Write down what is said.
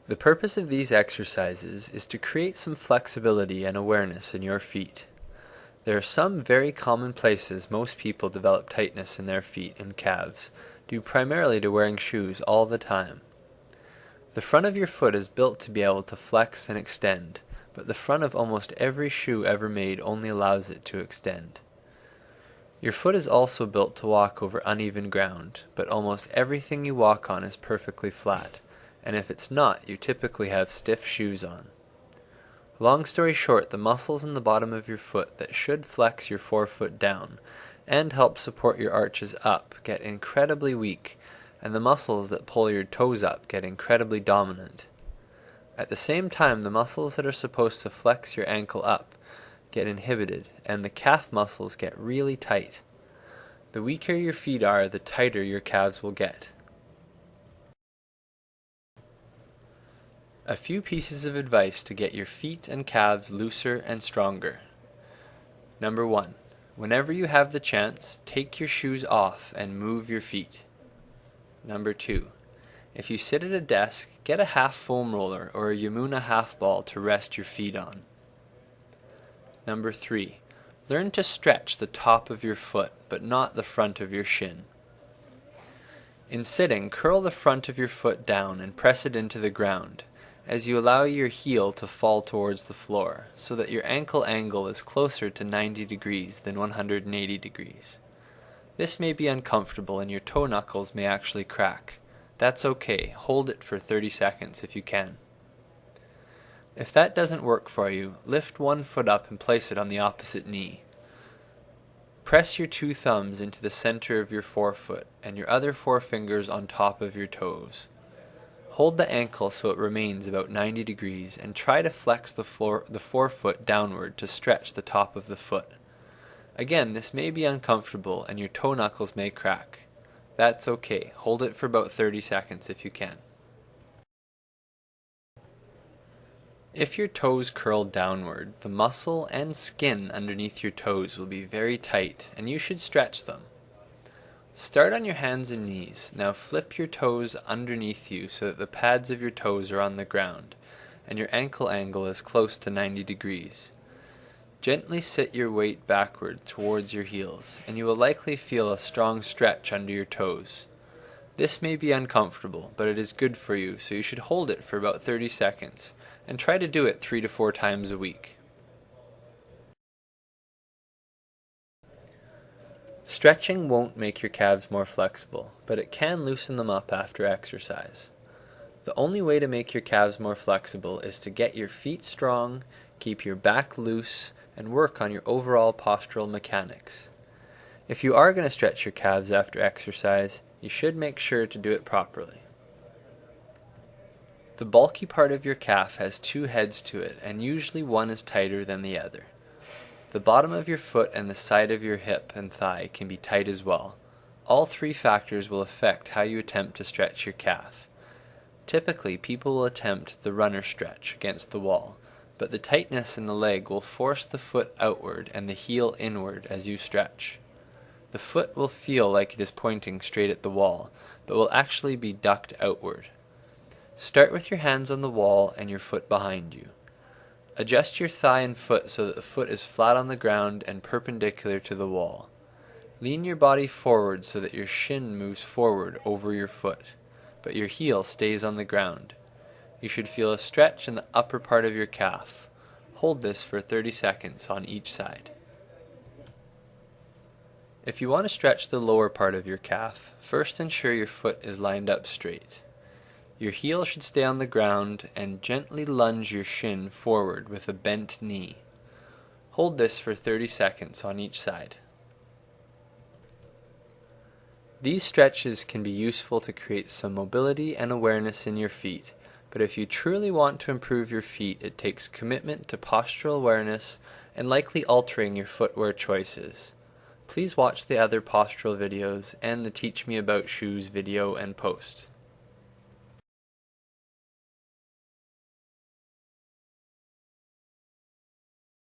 The purpose of these exercises is to create some flexibility and awareness in your feet. There are some very common places most people develop tightness in their feet and calves, due primarily to wearing shoes all the time. The front of your foot is built to be able to flex and extend, but the front of almost every shoe ever made only allows it to extend. Your foot is also built to walk over uneven ground, but almost everything you walk on is perfectly flat, and if it's not, you typically have stiff shoes on. Long story short, the muscles in the bottom of your foot that should flex your forefoot down and help support your arches up get incredibly weak, and the muscles that pull your toes up get incredibly dominant. At the same time, the muscles that are supposed to flex your ankle up get inhibited, and the calf muscles get really tight. The weaker your feet are, the tighter your calves will get. A few pieces of advice to get your feet and calves looser and stronger. Number 1. Whenever you have the chance, take your shoes off and move your feet. Number 2. If you sit at a desk, get a half foam roller or a Yamuna half ball to rest your feet on. Number 3. Learn to stretch the top of your foot, but not the front of your shin. In sitting, curl the front of your foot down and press it into the ground, as you allow your heel to fall towards the floor, so that your ankle angle is closer to 90 degrees than 180 degrees. This may be uncomfortable and your toe knuckles may actually crack. That's okay, hold it for 30 seconds if you can. If that doesn't work for you, lift one foot up and place it on the opposite knee. Press your 2 thumbs into the center of your forefoot and your other 4 fingers on top of your toes. Hold the ankle so it remains about 90 degrees and try to flex the forefoot downward to stretch the top of the foot. Again, this may be uncomfortable and your toe knuckles may crack. That's okay, hold it for about 30 seconds if you can. If your toes curl downward, the muscle and skin underneath your toes will be very tight and you should stretch them. Start on your hands and knees. Now flip your toes underneath you so that the pads of your toes are on the ground and your ankle angle is close to 90 degrees. Gently sit your weight backward towards your heels and you will likely feel a strong stretch under your toes. This may be uncomfortable, but it is good for you, so you should hold it for about 30 seconds and try to do it 3 to 4 times a week. Stretching won't make your calves more flexible, but it can loosen them up after exercise. The only way to make your calves more flexible is to get your feet strong, keep your back loose, and work on your overall postural mechanics. If you are going to stretch your calves after exercise, you should make sure to do it properly. The bulky part of your calf has 2 heads to it, and usually one is tighter than the other. The bottom of your foot and the side of your hip and thigh can be tight as well. All 3 factors will affect how you attempt to stretch your calf. Typically, people will attempt the runner stretch against the wall, but the tightness in the leg will force the foot outward and the heel inward as you stretch. The foot will feel like it is pointing straight at the wall, but will actually be ducked outward. Start with your hands on the wall and your foot behind you. Adjust your thigh and foot so that the foot is flat on the ground and perpendicular to the wall. Lean your body forward so that your shin moves forward over your foot, but your heel stays on the ground. You should feel a stretch in the upper part of your calf. Hold this for 30 seconds on each side. If you want to stretch the lower part of your calf, first ensure your foot is lined up straight. Your heel should stay on the ground and gently lunge your shin forward with a bent knee. Hold this for 30 seconds on each side. These stretches can be useful to create some mobility and awareness in your feet, but if you truly want to improve your feet, it takes commitment to postural awareness and likely altering your footwear choices. Please watch the other postural videos and the Teach Me About Shoes video and post.